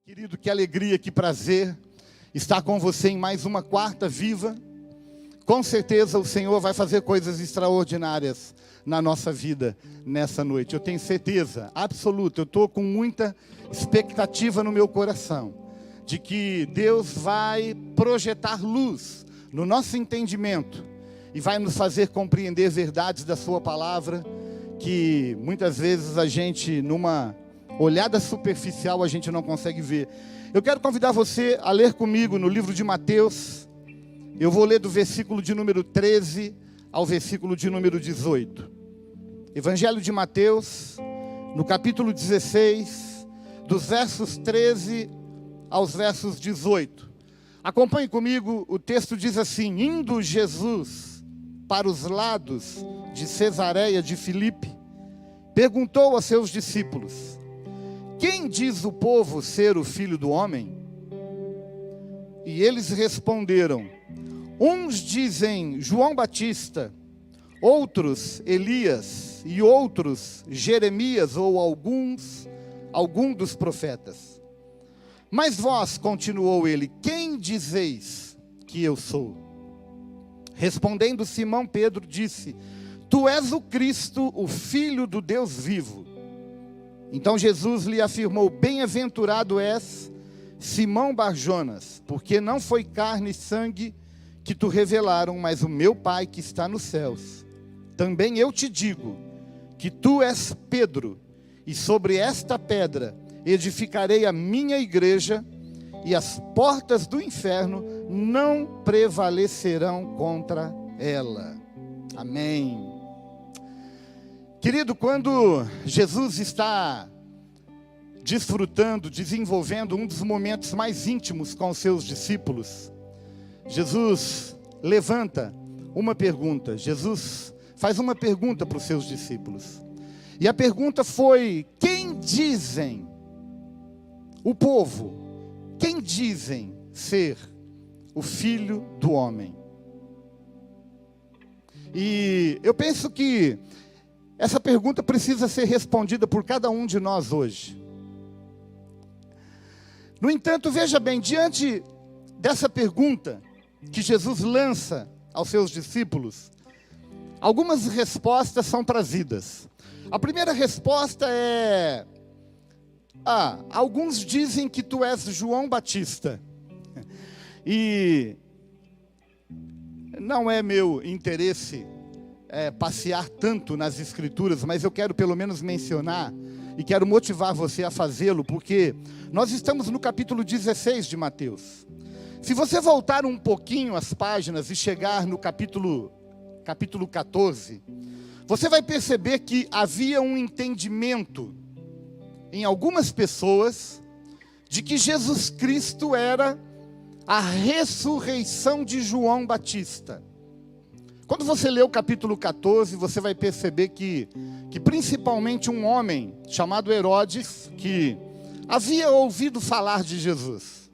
Querido, que alegria, que prazer estar com você em mais uma quarta viva. Com certeza o Senhor vai fazer coisas extraordinárias na nossa vida nessa noite. Eu tenho certeza absoluta, eu estou com muita expectativa no meu coração de que Deus vai projetar luz no nosso entendimento e vai nos fazer compreender verdades da sua palavra que muitas vezes a gente, numa olhada superficial, a gente não consegue ver. Eu quero convidar você a ler comigo no livro de Mateus. Eu vou ler do versículo de número 13 ao versículo de número 18. Evangelho de Mateus, no capítulo 16, dos versos 13 aos versos 18. Acompanhe comigo, o texto diz assim: indo Jesus para os lados de Cesareia de Filipe, perguntou aos seus discípulos: quem diz o povo ser o Filho do Homem? E eles responderam: uns dizem João Batista, outros Elias, e outros Jeremias ou algum dos profetas. Mas vós, continuou ele, quem dizeis que eu sou? Respondendo Simão Pedro disse: tu és o Cristo, o Filho do Deus vivo. Então Jesus lhe afirmou: bem-aventurado és, Simão Barjonas, porque não foi carne e sangue que te revelaram, mas o meu Pai que está nos céus. Também eu te digo que tu és Pedro, e sobre esta pedra edificarei a minha igreja, e as portas do inferno não prevalecerão contra ela. Amém. Querido, quando Jesus está desfrutando, desenvolvendo um dos momentos mais íntimos com os seus discípulos, Jesus levanta uma pergunta. Jesus faz uma pergunta para os seus discípulos. E a pergunta foi: quem dizem o povo, quem dizem ser o Filho do Homem? E eu penso que essa pergunta precisa ser respondida por cada um de nós hoje. No entanto, veja bem, diante dessa pergunta que Jesus lança aos seus discípulos, algumas respostas são trazidas. A primeira resposta é: alguns dizem que tu és João Batista. E não é meu interesse passear tanto nas escrituras, mas eu quero pelo menos mencionar e quero motivar você a fazê-lo, porque nós estamos no capítulo 16 de Mateus. Se você voltar um pouquinho as páginas e chegar no capítulo 14, você vai perceber que havia um entendimento em algumas pessoas de que Jesus Cristo era a ressurreição de João Batista. Quando você lê o capítulo 14, você vai perceber que principalmente um homem chamado Herodes, que havia ouvido falar de Jesus.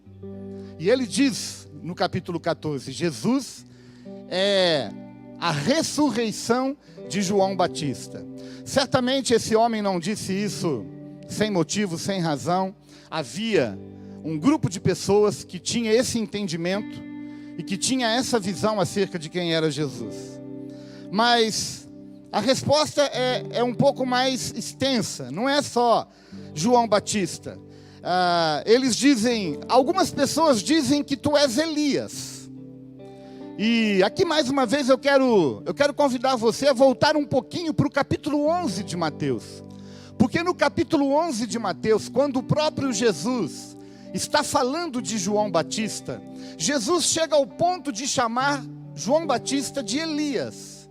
E ele diz no capítulo 14, Jesus é a ressurreição de João Batista. Certamente esse homem não disse isso sem motivo, sem razão. Havia um grupo de pessoas que tinha esse entendimento e que tinha essa visão acerca de quem era Jesus. Mas a resposta é um pouco mais extensa. Não é só João Batista. Eles dizem, algumas pessoas dizem que tu és Elias. E aqui mais uma vez eu quero convidar você a voltar um pouquinho para o capítulo 11 de Mateus. Porque no capítulo 11 de Mateus, quando o próprio Jesus está falando de João Batista, Jesus chega ao ponto de chamar João Batista de Elias.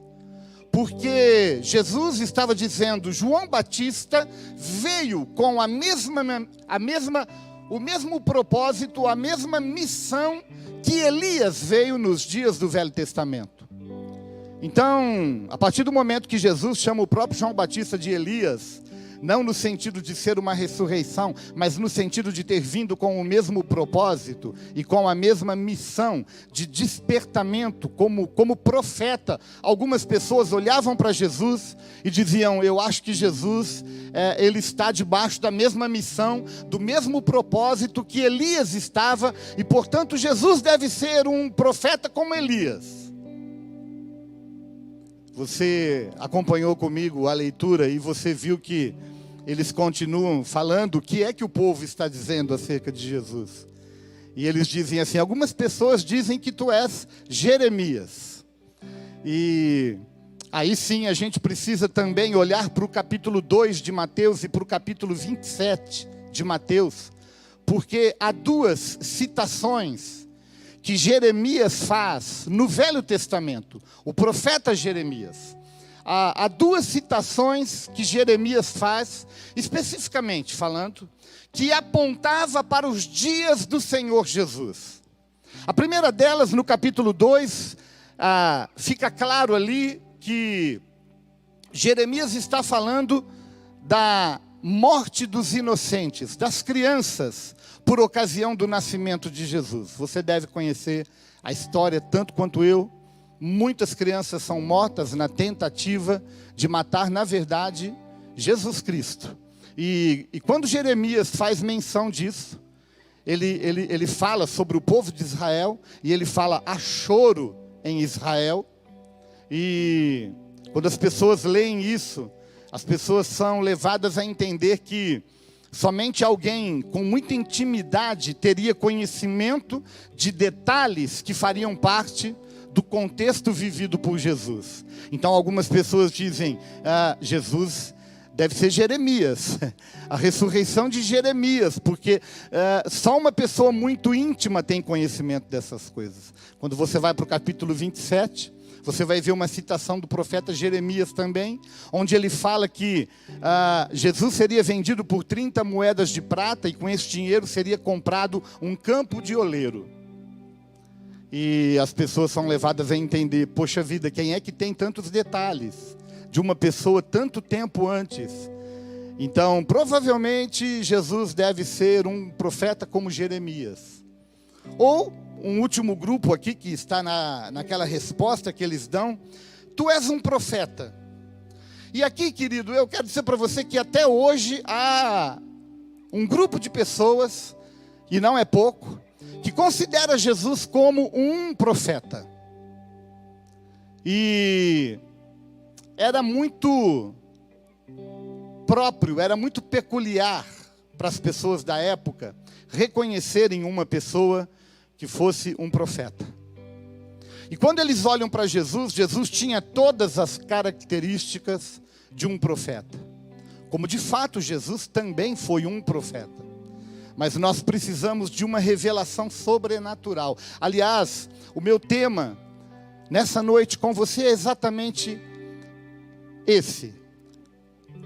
Porque Jesus estava dizendo: João Batista veio com o mesmo propósito, a mesma missão que Elias veio nos dias do Velho Testamento. Então, a partir do momento que Jesus chama o próprio João Batista de Elias, não no sentido de ser uma ressurreição, mas no sentido de ter vindo com o mesmo propósito e com a mesma missão de despertamento como profeta. Algumas pessoas olhavam para Jesus e diziam: eu acho que Jesus, ele está debaixo da mesma missão, do mesmo propósito que Elias estava, e portanto Jesus deve ser um profeta como Elias. Você acompanhou comigo a leitura e você viu que eles continuam falando o que é que o povo está dizendo acerca de Jesus. E eles dizem assim: algumas pessoas dizem que tu és Jeremias. E aí sim a gente precisa também olhar para o capítulo 2 de Mateus e para o capítulo 27 de Mateus, porque há duas citações que Jeremias faz no Velho Testamento, o profeta Jeremias. Há duas citações que Jeremias faz, especificamente falando, que apontava para os dias do Senhor Jesus. A primeira delas, no capítulo 2, fica claro ali que Jeremias está falando da morte dos inocentes, das crianças, por ocasião do nascimento de Jesus. Você deve conhecer a história tanto quanto eu. Muitas crianças são mortas na tentativa de matar, na verdade, Jesus Cristo. E quando Jeremias faz menção disso, ele fala sobre o povo de Israel, e ele fala: há choro em Israel. E quando as pessoas leem isso, as pessoas são levadas a entender que somente alguém com muita intimidade teria conhecimento de detalhes que fariam parte do contexto vivido por Jesus. Então algumas pessoas dizem: Jesus deve ser Jeremias, a ressurreição de Jeremias, porque só uma pessoa muito íntima tem conhecimento dessas coisas. Quando você vai para o capítulo 27, você vai ver uma citação do profeta Jeremias também, onde ele fala que Jesus seria vendido por 30 moedas de prata, e com esse dinheiro seria comprado um campo de oleiro. E as pessoas são levadas a entender: poxa vida, quem é que tem tantos detalhes de uma pessoa tanto tempo antes? Então, provavelmente, Jesus deve ser um profeta como Jeremias. Ou um último grupo aqui que está naquela resposta que eles dão: tu és um profeta. E aqui, querido, eu quero dizer para você que até hoje há um grupo de pessoas, e não é pouco, que considera Jesus como um profeta. E era muito próprio, era muito peculiar para as pessoas da época reconhecerem uma pessoa que fosse um profeta. E quando eles olham para Jesus, Jesus tinha todas as características de um profeta. Como de fato Jesus também foi um profeta. Mas nós precisamos de uma revelação sobrenatural. Aliás, o meu tema nessa noite com você é exatamente esse: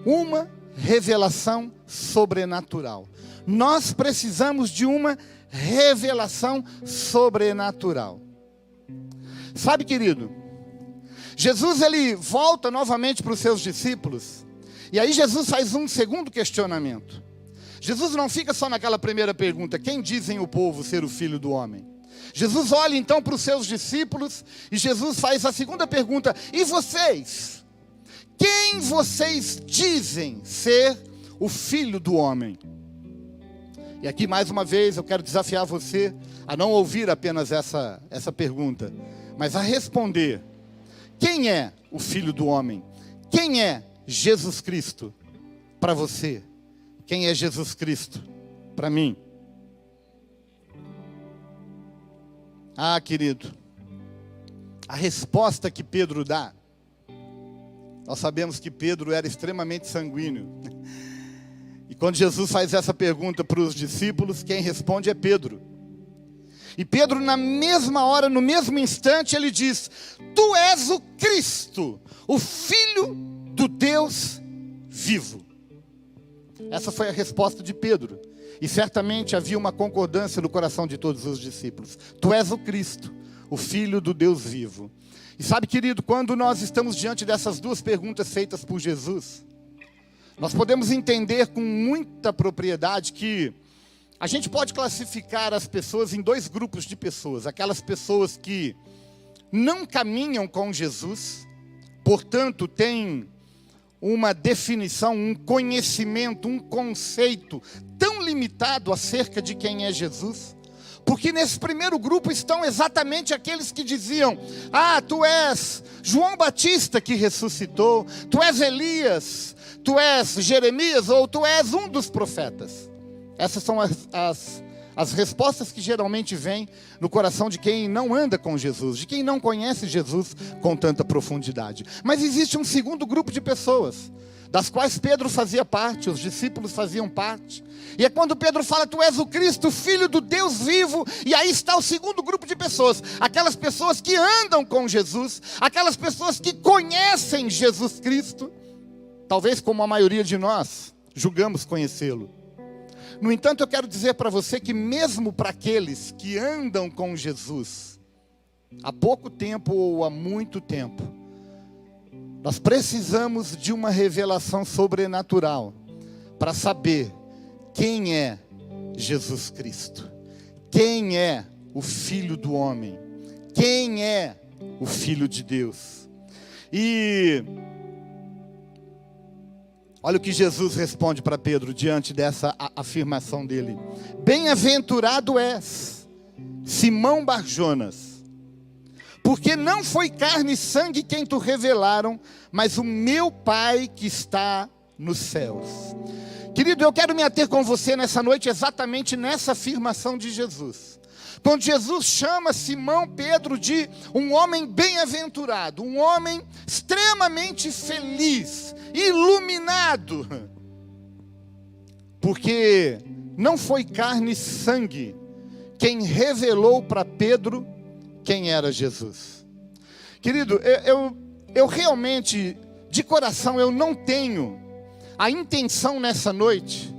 uma revelação sobrenatural. Nós precisamos de uma revelação sobrenatural. Sabe, querido, Jesus ele volta novamente para os seus discípulos, e aí Jesus faz um segundo questionamento. Jesus não fica só naquela primeira pergunta: quem dizem o povo ser o Filho do Homem? Jesus olha então para os seus discípulos, e Jesus faz a segunda pergunta: e vocês? Quem vocês dizem ser o Filho do Homem? E aqui mais uma vez eu quero desafiar você a não ouvir apenas essa pergunta, mas a responder: quem é o Filho do Homem? Quem é Jesus Cristo para você? Quem é Jesus Cristo para mim? Querido, a resposta que Pedro dá, nós sabemos que Pedro era extremamente sanguíneo. E quando Jesus faz essa pergunta para os discípulos, quem responde é Pedro. E Pedro, na mesma hora, no mesmo instante, ele diz: tu és o Cristo, o Filho do Deus vivo. Essa foi a resposta de Pedro. E certamente havia uma concordância no coração de todos os discípulos. Tu és o Cristo, o Filho do Deus vivo. E sabe, querido, quando nós estamos diante dessas duas perguntas feitas por Jesus, nós podemos entender com muita propriedade que a gente pode classificar as pessoas em dois grupos de pessoas. Aquelas pessoas que não caminham com Jesus, portanto, têm uma definição, um conhecimento, um conceito tão limitado acerca de quem é Jesus. Porque nesse primeiro grupo estão exatamente aqueles que diziam: ah, tu és João Batista que ressuscitou, tu és Elias, tu és Jeremias, ou tu és um dos profetas. Essas são as respostas que geralmente vêm no coração de quem não anda com Jesus, de quem não conhece Jesus com tanta profundidade. Mas existe um segundo grupo de pessoas, das quais Pedro fazia parte, os discípulos faziam parte. E é quando Pedro fala: tu és o Cristo, Filho do Deus vivo. E aí está o segundo grupo de pessoas, aquelas pessoas que andam com Jesus, aquelas pessoas que conhecem Jesus Cristo, talvez como a maioria de nós julgamos conhecê-lo. No entanto, eu quero dizer para você que mesmo para aqueles que andam com Jesus, há pouco tempo ou há muito tempo, nós precisamos de uma revelação sobrenatural para saber quem é Jesus Cristo, quem é o Filho do homem, quem é o Filho de Deus. E olha o que Jesus responde para Pedro diante dessa afirmação dele: bem-aventurado és, Simão Bar-Jonas, porque não foi carne e sangue quem te revelaram, mas o meu Pai que está nos céus. Querido, eu quero me ater com você nessa noite exatamente nessa afirmação de Jesus. Quando Jesus chama Simão Pedro de um homem bem-aventurado, um homem extremamente feliz, iluminado, porque não foi carne e sangue quem revelou para Pedro quem era Jesus. Querido, eu realmente, de coração, eu não tenho a intenção nessa noite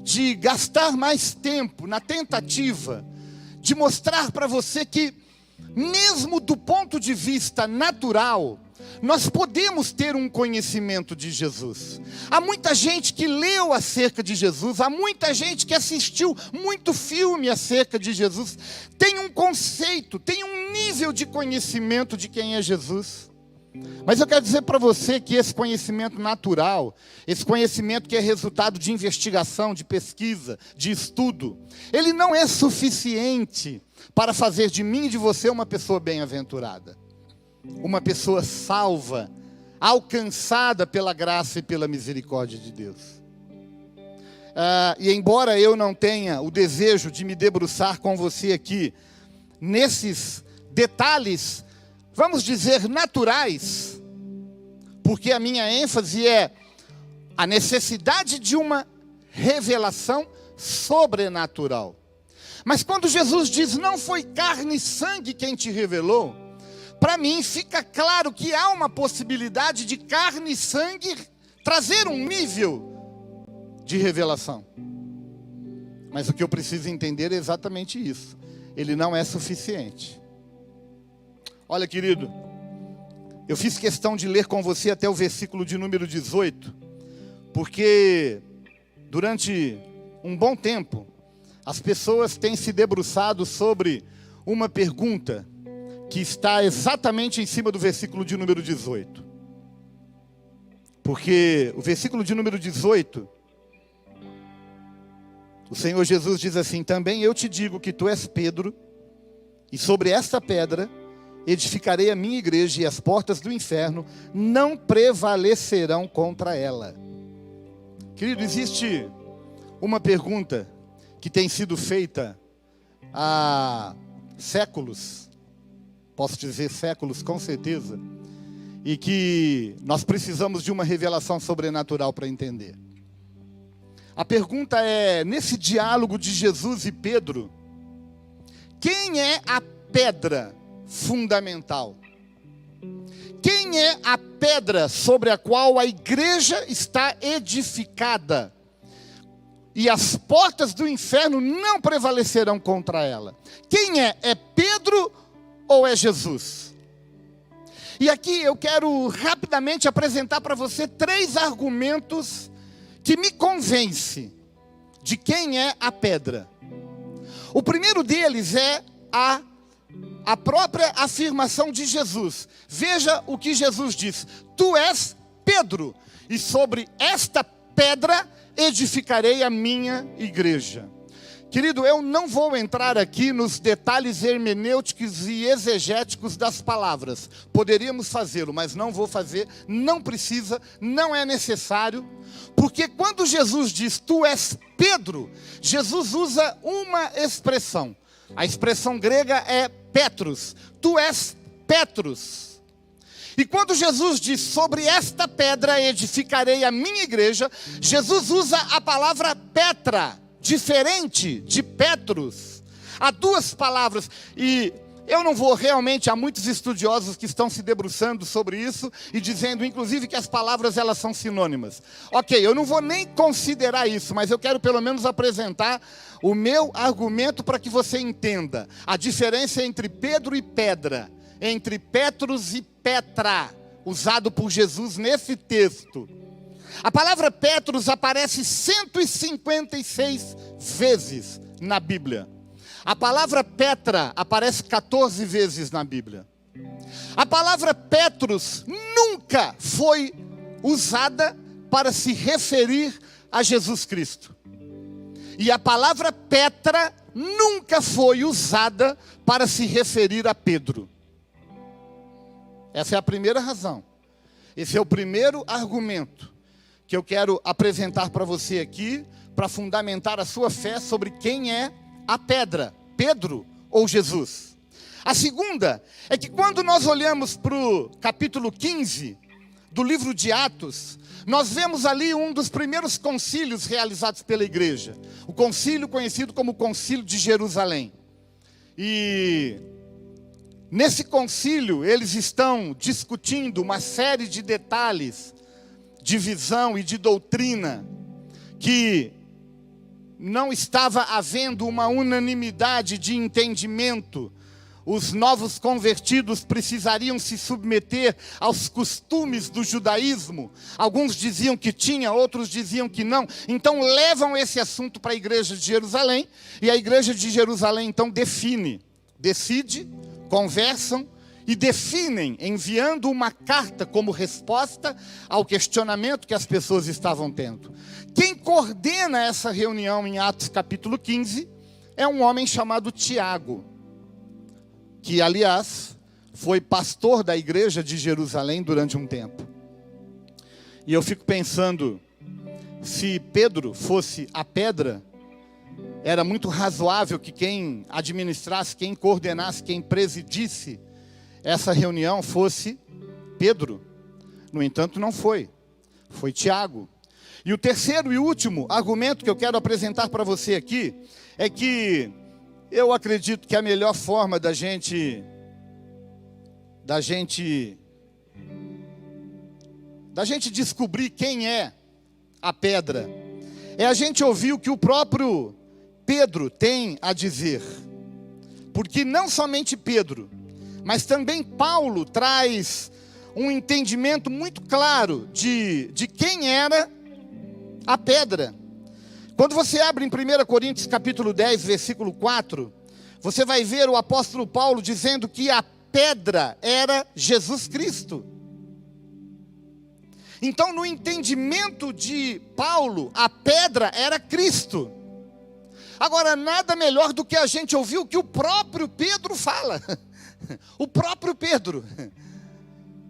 de gastar mais tempo na tentativa de mostrar para você que, mesmo do ponto de vista natural, nós podemos ter um conhecimento de Jesus. Há muita gente que leu acerca de Jesus, há muita gente que assistiu muito filme acerca de Jesus, tem um conceito, tem um nível de conhecimento de quem é Jesus. Mas eu quero dizer para você que esse conhecimento natural, esse conhecimento que é resultado de investigação, de pesquisa, de estudo, ele não é suficiente para fazer de mim e de você uma pessoa bem-aventurada, uma pessoa salva, alcançada pela graça e pela misericórdia de Deus. E embora eu não tenha o desejo de me debruçar com você aqui nesses detalhes, vamos dizer, naturais, porque a minha ênfase é a necessidade de uma revelação sobrenatural. Mas quando Jesus diz: não foi carne e sangue quem te revelou, para mim fica claro que há uma possibilidade de carne e sangue trazer um nível de revelação. Mas o que eu preciso entender é exatamente isso: ele não é suficiente. Olha, querido, eu fiz questão de ler com você até o versículo de número 18, porque durante um bom tempo as pessoas têm se debruçado sobre uma pergunta que está exatamente em cima do versículo de número 18. Porque o versículo de número 18, o Senhor Jesus diz assim: também eu te digo que tu és Pedro, e sobre esta pedra edificarei a minha igreja, e as portas do inferno não prevalecerão contra ela. Querido, existe uma pergunta que tem sido feita há séculos, posso dizer séculos com certeza, e que nós precisamos de uma revelação sobrenatural para entender. A pergunta é: nesse diálogo de Jesus e Pedro, quem é a pedra fundamental? Quem é a pedra sobre a qual a igreja está edificada? E as portas do inferno não prevalecerão contra ela. Quem é? É Pedro ou é Jesus? E aqui eu quero rapidamente apresentar para você 3 argumentos que me convence de quem é a pedra. O primeiro deles é a própria afirmação de Jesus. Veja o que Jesus diz: tu és Pedro, e sobre esta pedra edificarei a minha igreja. Querido, eu não vou entrar aqui nos detalhes hermenêuticos e exegéticos das palavras. Poderíamos fazê-lo, mas não vou fazer, não precisa, não é necessário. Porque quando Jesus diz, tu és Pedro, Jesus usa uma expressão. A expressão grega é Petros. Tu és Petros. E quando Jesus diz, sobre esta pedra edificarei a minha igreja, Jesus usa a palavra Petra, diferente de Petros. Há duas palavras, e eu não vou realmente, há muitos estudiosos que estão se debruçando sobre isso, e dizendo inclusive que as palavras elas são sinônimas. Ok, eu não vou nem considerar isso, mas eu quero pelo menos apresentar o meu argumento para que você entenda a diferença entre Pedro e pedra, entre Petros e Petra, usado por Jesus nesse texto. A palavra Petros aparece 156 vezes na Bíblia. A palavra Petra aparece 14 vezes na Bíblia. A palavra Petros nunca foi usada para se referir a Jesus Cristo. E a palavra Petra nunca foi usada para se referir a Pedro. Essa é a primeira razão. Esse é o primeiro argumento que eu quero apresentar para você aqui, para fundamentar a sua fé sobre quem é a pedra, Pedro ou Jesus. A segunda é que quando nós olhamos para o capítulo 15 do livro de Atos, nós vemos ali um dos primeiros concílios realizados pela igreja. O concílio conhecido como Concílio de Jerusalém. E nesse concílio eles estão discutindo uma série de detalhes de visão e de doutrina, que não estava havendo uma unanimidade de entendimento. Os novos convertidos precisariam se submeter aos costumes do judaísmo. Alguns diziam que tinha, outros diziam que não. Então levam esse assunto para a igreja de Jerusalém, e a igreja de Jerusalém então decide, conversam, e definem, enviando uma carta como resposta ao questionamento que as pessoas estavam tendo. Quem coordena essa reunião em Atos capítulo 15 é um homem chamado Tiago, que aliás foi pastor da igreja de Jerusalém durante um tempo. E eu fico pensando, se Pedro fosse a pedra, era muito razoável que quem administrasse, quem coordenasse, quem presidisse essa reunião fosse Pedro. No entanto, não foi. Foi Tiago. E o terceiro e último argumento que eu quero apresentar para você aqui é que eu acredito que a melhor forma da gente descobrir quem é a pedra é a gente ouvir o que o próprio Pedro tem a dizer. Porque não somente Pedro, mas também Paulo traz um entendimento muito claro de quem era a pedra. Quando você abre em 1 Coríntios capítulo 10, versículo 4, você vai ver o apóstolo Paulo dizendo que a pedra era Jesus Cristo. Então, no entendimento de Paulo, a pedra era Cristo. Agora, nada melhor do que a gente ouvir o que o próprio Pedro fala. O próprio Pedro.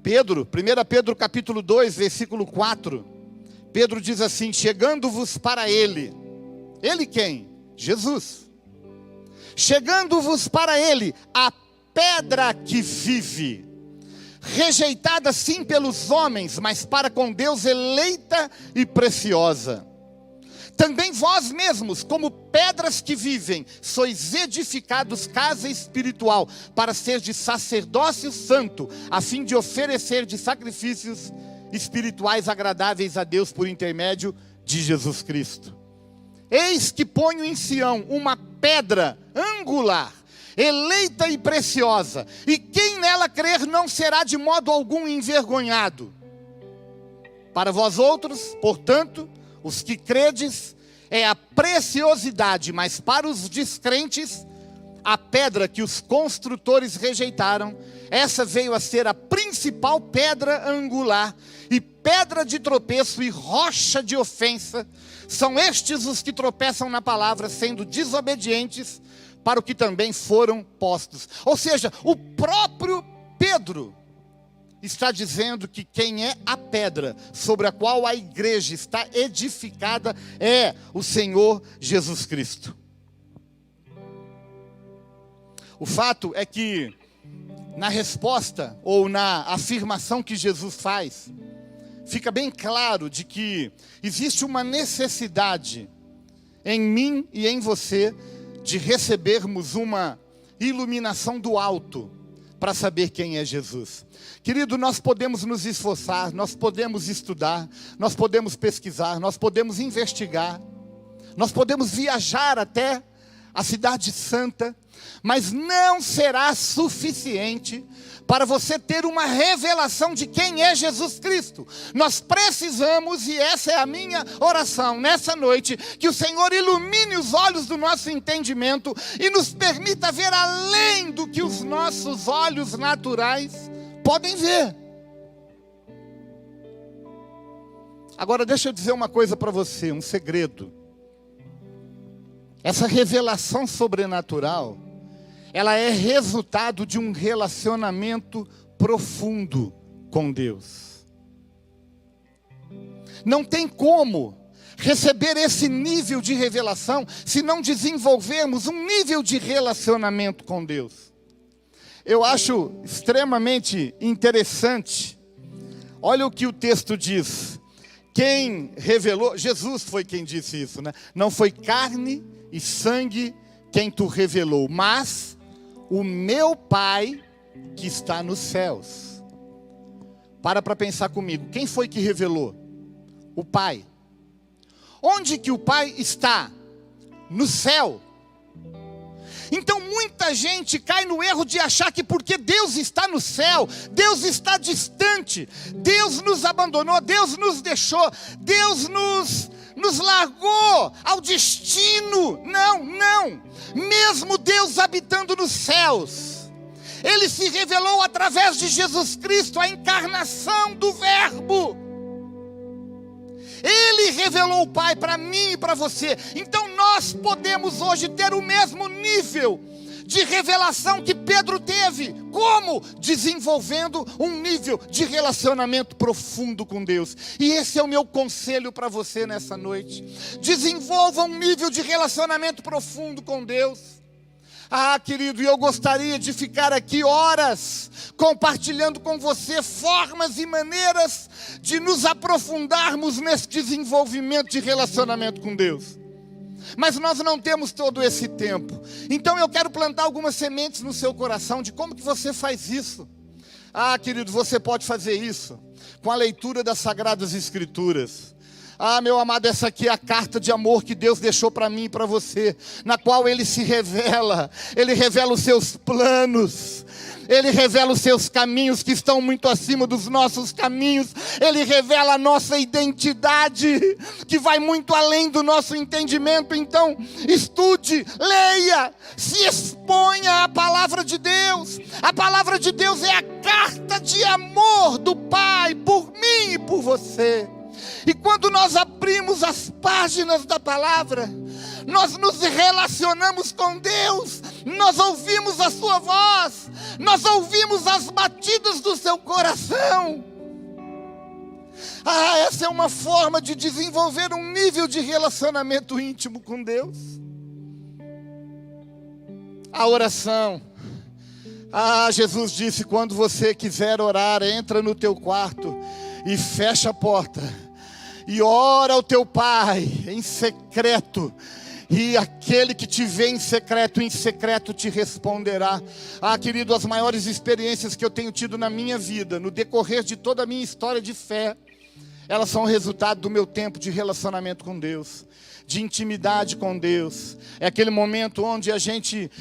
1 Pedro capítulo 2, versículo 4. Pedro diz assim: chegando-vos para ele. Ele quem? Jesus. Chegando-vos para ele, a pedra que vive, rejeitada sim pelos homens, mas para com Deus eleita e preciosa. Também vós mesmos, como pedras que vivem, sois edificados casa espiritual, para ser de sacerdócio santo, a fim de oferecer de sacrifícios espirituais agradáveis a Deus por intermédio de Jesus Cristo. Eis que ponho em Sião uma pedra angular, eleita e preciosa, e quem nela crer não será de modo algum envergonhado. Para vós outros, portanto, os que credes, é a preciosidade, mas para os descrentes, a pedra que os construtores rejeitaram, essa veio a ser a principal pedra angular, e pedra de tropeço e rocha de ofensa. São estes os que tropeçam na palavra, sendo desobedientes para o que também foram postos. Ou seja, o próprio Pedro está dizendo que quem é a pedra sobre a qual a igreja está edificada é o Senhor Jesus Cristo. O fato é que na resposta ou na afirmação que Jesus faz, fica bem claro de que existe uma necessidade em mim e em você de recebermos uma iluminação do alto para saber quem é Jesus. Querido, nós podemos nos esforçar, nós podemos estudar, nós podemos pesquisar, nós podemos investigar, nós podemos viajar até a cidade santa, mas não será suficiente para você ter uma revelação de quem é Jesus Cristo. Nós precisamos, e essa é a minha oração nessa noite, que o Senhor ilumine os olhos do nosso entendimento e nos permita ver além do que os nossos olhos naturais podem ver. Agora deixa eu dizer uma coisa para você, um segredo. Essa revelação sobrenatural, ela é resultado de um relacionamento profundo com Deus. Não tem como receber esse nível de revelação se não desenvolvermos um nível de relacionamento com Deus. Eu acho extremamente interessante. Olha o que o texto diz. Quem revelou, Jesus foi quem disse isso, né? Não foi carne e sangue quem tu revelou, mas o meu Pai que está nos céus. Para pensar comigo, quem foi que revelou? O Pai. Onde que o Pai está? No céu. Então muita gente cai no erro de achar que porque Deus está no céu, Deus está distante, Deus nos abandonou, Deus nos deixou, Deus nos largou ao destino. Não, não. Mesmo Deus habitando nos céus, Ele se revelou através de Jesus Cristo, a encarnação do Verbo. Ele revelou o Pai para mim e para você. Então nós podemos hoje ter o mesmo nível de revelação que Pedro teve. Como? Desenvolvendo um nível de relacionamento profundo com Deus. E esse é o meu conselho para você nessa noite. Desenvolva um nível de relacionamento profundo com Deus. Ah, querido, eu gostaria de ficar aqui horas compartilhando com você formas e maneiras de nos aprofundarmos nesse desenvolvimento de relacionamento com Deus. Mas nós não temos todo esse tempo. Então eu quero plantar algumas sementes no seu coração de como que você faz isso. Ah, querido, você pode fazer isso com a leitura das Sagradas Escrituras. Ah, meu amado, essa aqui é a carta de amor que Deus deixou para mim e para você, na qual Ele se revela. Ele revela os seus planos, Ele revela os seus caminhos que estão muito acima dos nossos caminhos. Ele revela a nossa identidade, que vai muito além do nosso entendimento. Então, estude, leia, se exponha à palavra de Deus. A palavra de Deus é a carta de amor do Pai por mim e por você. E quando nós abrimos as páginas da palavra, nós nos relacionamos com Deus, nós ouvimos a sua voz, nós ouvimos as batidas do seu coração. Ah, essa é uma forma de desenvolver um nível de relacionamento íntimo com Deus. A oração. Ah, Jesus disse, quando você quiser orar, entra no teu quarto e fecha a porta e ora ao teu Pai em secreto, e aquele que te vê em secreto te responderá. Ah, querido, as maiores experiências que eu tenho tido na minha vida, no decorrer de toda a minha história de fé, elas são o resultado do meu tempo de relacionamento com Deus. de intimidade com Deus. É aquele momento onde a gente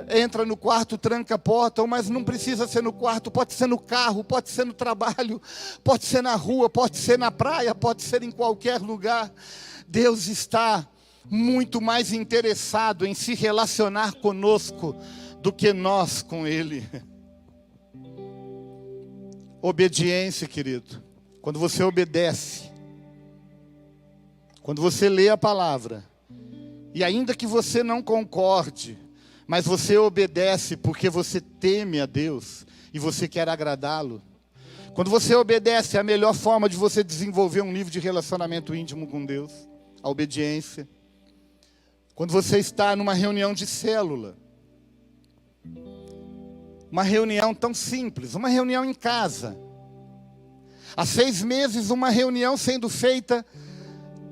entra no quarto, tranca a porta, mas não precisa ser no quarto, pode ser no carro, pode ser no trabalho, pode ser na rua, pode ser na praia, pode ser em qualquer lugar. Deus está muito mais interessado em se relacionar conosco do que nós com Ele. Obediência, querido. Quando você obedece, quando você lê a palavra, e ainda que você não concorde, mas você obedece porque você teme a Deus e você quer agradá-lo. Quando você obedece, é a melhor forma de você desenvolver um nível de relacionamento íntimo com Deus. A obediência. Quando você está numa reunião de célula, uma reunião tão simples, uma reunião em casa. Há 6 meses, uma reunião sendo feita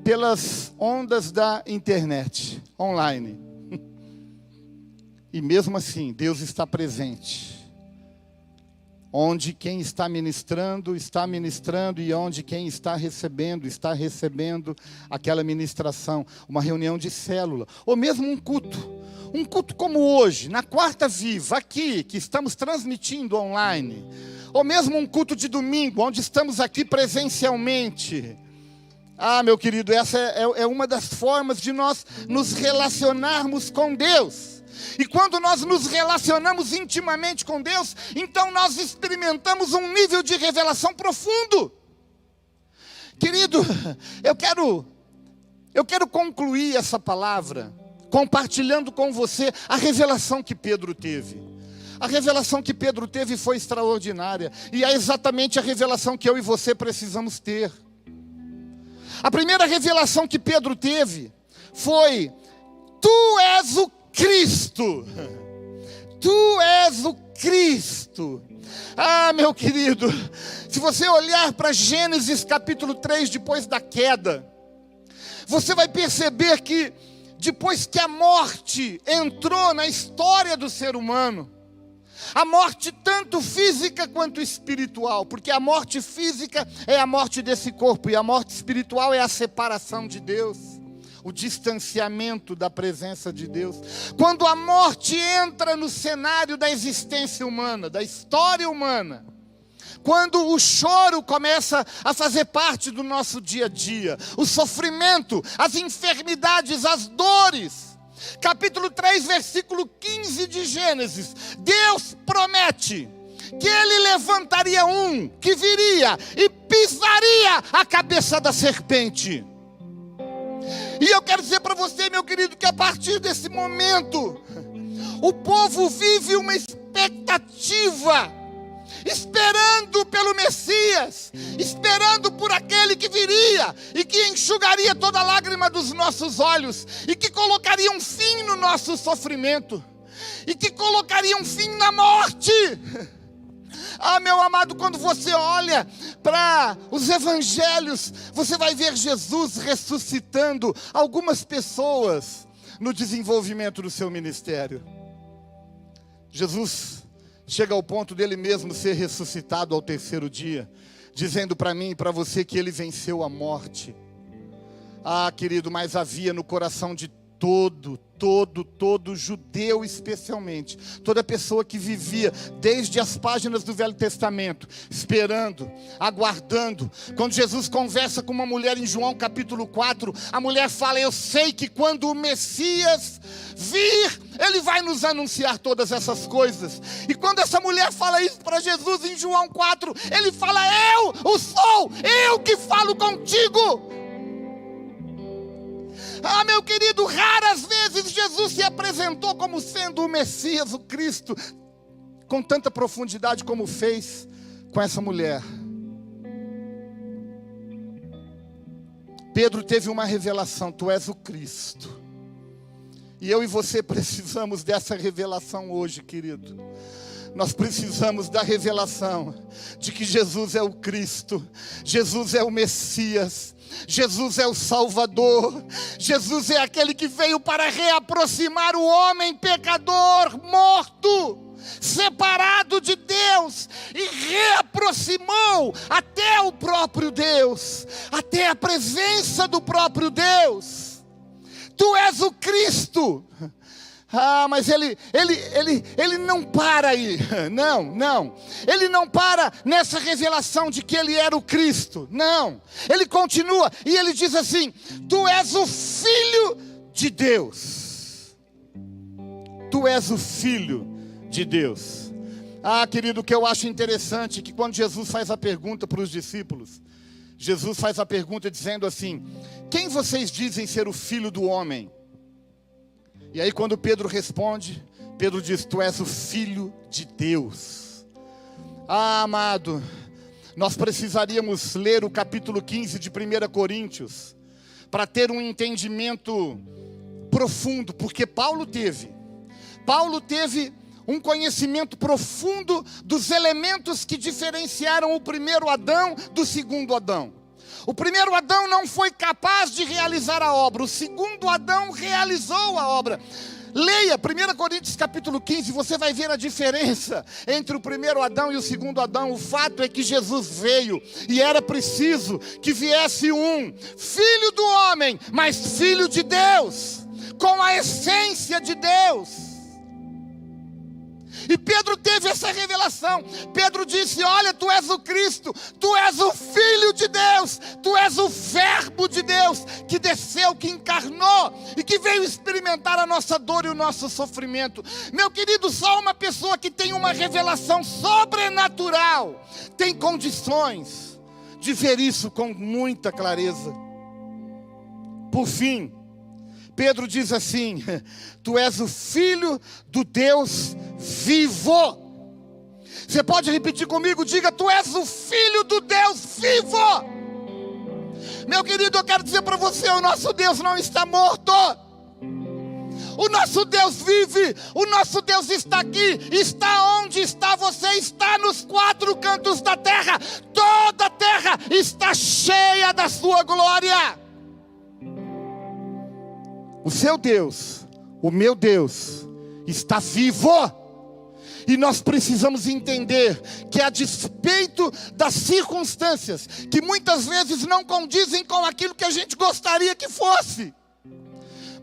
pelas ondas da internet, online. E mesmo assim, Deus está presente. Onde quem está ministrando, e onde quem está recebendo aquela ministração. Uma reunião de célula, ou mesmo um culto como hoje, na Quarta Viva, aqui, que estamos transmitindo online. Ou mesmo um culto de domingo, onde estamos aqui presencialmente. Ah, meu querido, essa é uma das formas de nós nos relacionarmos com Deus. E quando nós nos relacionamos intimamente com Deus, então nós experimentamos um nível de revelação profundo. Querido, eu quero concluir essa palavra compartilhando com você a revelação que Pedro teve. A revelação que Pedro teve foi extraordinária. E é exatamente a revelação que eu e você precisamos ter. A primeira revelação que Pedro teve foi: Tu és o Cristo. Tu és o Cristo. Ah, meu querido, se você olhar para Gênesis capítulo 3, depois da queda, você vai perceber que depois que a morte entrou na história do ser humano, a morte tanto física quanto espiritual, porque a morte física é a morte desse corpo, e a morte espiritual é a separação de Deus, o distanciamento da presença de Deus. Quando a morte entra no cenário da existência humana, da história humana, quando o choro começa a fazer parte do nosso dia a dia, o sofrimento, as enfermidades, as dores. Capítulo 3, versículo 15 de Gênesis, Deus promete que Ele levantaria um que viria e pisaria a cabeça da serpente. E eu quero dizer para você, meu querido, que a partir desse momento, o povo vive uma expectativa, esperando pelo Messias, esperando por aquele que viria e que enxugaria toda lágrima dos nossos olhos, e que colocaria um fim no nosso sofrimento, e que colocaria um fim na morte. Ah, meu amado, quando você olha para os evangelhos, você vai ver Jesus ressuscitando algumas pessoas no desenvolvimento do seu ministério. Jesus chega ao ponto dele mesmo ser ressuscitado ao 3º dia, dizendo para mim e para você que ele venceu a morte. Ah, querido, mas havia no coração de todo judeu especialmente, toda pessoa que vivia desde as páginas do Velho Testamento, esperando, aguardando. Quando Jesus conversa com uma mulher em João capítulo 4, a mulher fala: eu sei que quando o Messias vir, Ele vai nos anunciar todas essas coisas. E quando essa mulher fala isso para Jesus em João 4, Ele fala: eu sou, eu que falo contigo. Ah, meu querido, raras vezes Jesus se apresentou como sendo o Messias, o Cristo, com tanta profundidade como fez com essa mulher. Pedro teve uma revelação: tu és o Cristo. E eu e você precisamos dessa revelação hoje, querido. Nós precisamos da revelação de que Jesus é o Cristo, Jesus é o Messias, Jesus é o Salvador, Jesus é aquele que veio para reaproximar o homem pecador, morto, separado de Deus, e reaproximou até o próprio Deus, até a presença do próprio Deus. és o Cristo. Mas ele não para aí. Não. Ele não para nessa revelação de que ele era o Cristo. Não. Ele continua e ele diz assim: tu és o Filho de Deus. Tu és o Filho de Deus. Querido, o que eu acho interessante é que quando Jesus faz a pergunta para os discípulos, Jesus faz a pergunta dizendo assim: quem vocês dizem ser o Filho do Homem? E aí quando Pedro responde, Pedro diz: tu és o Filho de Deus. Amado, nós precisaríamos ler o capítulo 15 de 1 Coríntios para ter um entendimento profundo, porque Paulo teve um conhecimento profundo dos elementos que diferenciaram o primeiro Adão do segundo Adão. O primeiro Adão não foi capaz de realizar a obra, o segundo Adão realizou a obra. Leia 1 Coríntios capítulo 15, você vai ver a diferença entre o primeiro Adão e o segundo Adão. O fato é que Jesus veio e era preciso que viesse um filho do homem, mas filho de Deus, com a essência de Deus. E Pedro teve essa revelação. Pedro disse: olha, tu és o Cristo, tu és o Filho de Deus, tu és o Verbo de Deus, que desceu, que encarnou, e que veio experimentar a nossa dor e o nosso sofrimento. Meu querido, só uma pessoa que tem uma revelação sobrenatural tem condições de ver isso com muita clareza. Por fim, Pedro diz assim: tu és o Filho do Deus vivo. Você pode repetir comigo? Diga: tu és o Filho do Deus vivo. Meu querido, eu quero dizer para você: o nosso Deus não está morto. O nosso Deus vive, o nosso Deus está aqui. Está onde está você? Está nos quatro cantos da terra. Toda a terra está cheia da sua glória. O seu Deus, o meu Deus, está vivo. E nós precisamos entender que, a despeito das circunstâncias, que muitas vezes não condizem com aquilo que a gente gostaria que fosse,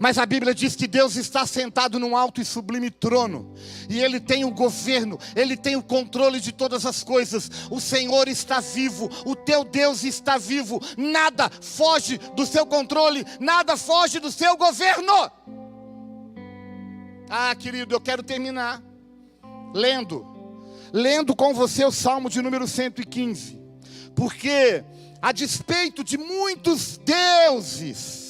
mas a Bíblia diz que Deus está sentado num alto e sublime trono, e Ele tem o governo, Ele tem o controle de todas as coisas. O Senhor está vivo, o teu Deus está vivo. Nada foge do seu controle, nada foge do seu governo. Querido, eu quero terminar lendo com você o Salmo de número 115, porque a despeito de muitos deuses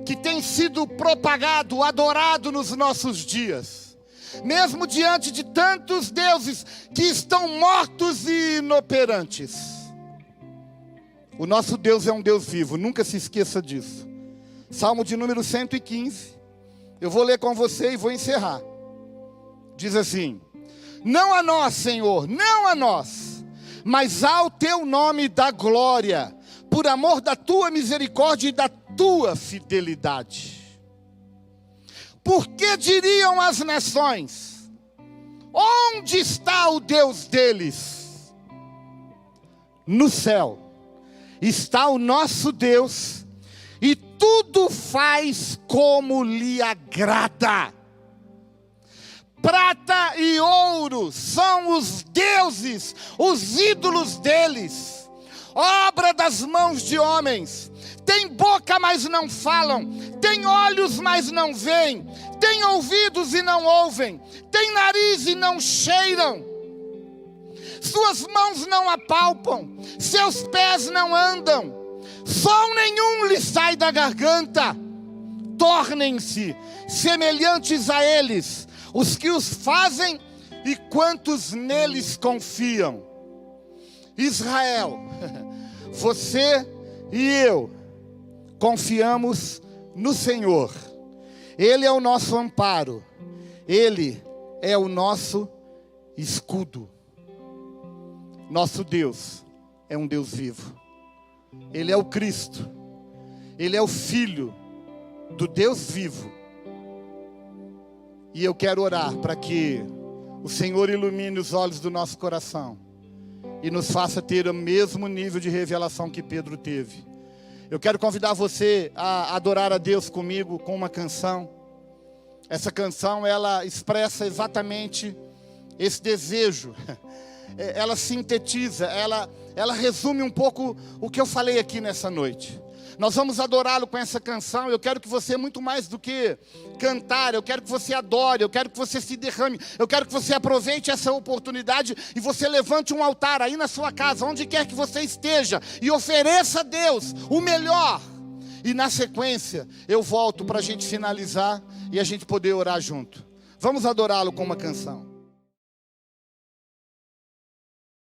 que tem sido propagado, adorado nos nossos dias, mesmo diante de tantos deuses que estão mortos e inoperantes, o nosso Deus é um Deus vivo. Nunca se esqueça disso. Salmo de número 115, eu vou ler com você e vou encerrar. Diz assim: não a nós, Senhor, não a nós, mas ao teu nome dá glória, por amor da tua misericórdia e da tua fidelidade. Porque diriam as nações: onde está o Deus deles? No céu está o nosso Deus, e tudo faz como lhe agrada. Prata e ouro são os deuses, os ídolos deles, obra das mãos de homens. Tem boca, mas não falam, tem olhos, mas não veem, tem ouvidos e não ouvem, tem nariz e não cheiram, suas mãos não apalpam, seus pés não andam, som nenhum lhe sai da garganta. Tornem-se semelhantes a eles os que os fazem e quantos neles confiam. Israel, você e eu confiamos no Senhor. Ele é o nosso amparo, Ele é o nosso escudo. Nosso Deus é um Deus vivo. Ele é o Cristo, Ele é o Filho do Deus vivo. E eu quero orar para que o Senhor ilumine os olhos do nosso coração e nos faça ter o mesmo nível de revelação que Pedro teve. Eu quero convidar você a adorar a Deus comigo com uma canção. Essa canção, ela expressa exatamente esse desejo. Ela sintetiza, ela resume um pouco o que eu falei aqui nessa noite. Nós vamos adorá-lo com essa canção. Eu quero que você, muito mais do que cantar, eu quero que você adore, eu quero que você se derrame, eu quero que você aproveite essa oportunidade e você levante um altar aí na sua casa, onde quer que você esteja, e ofereça a Deus o melhor. E na sequência, eu volto para a gente finalizar e a gente poder orar junto. Vamos adorá-lo com uma canção.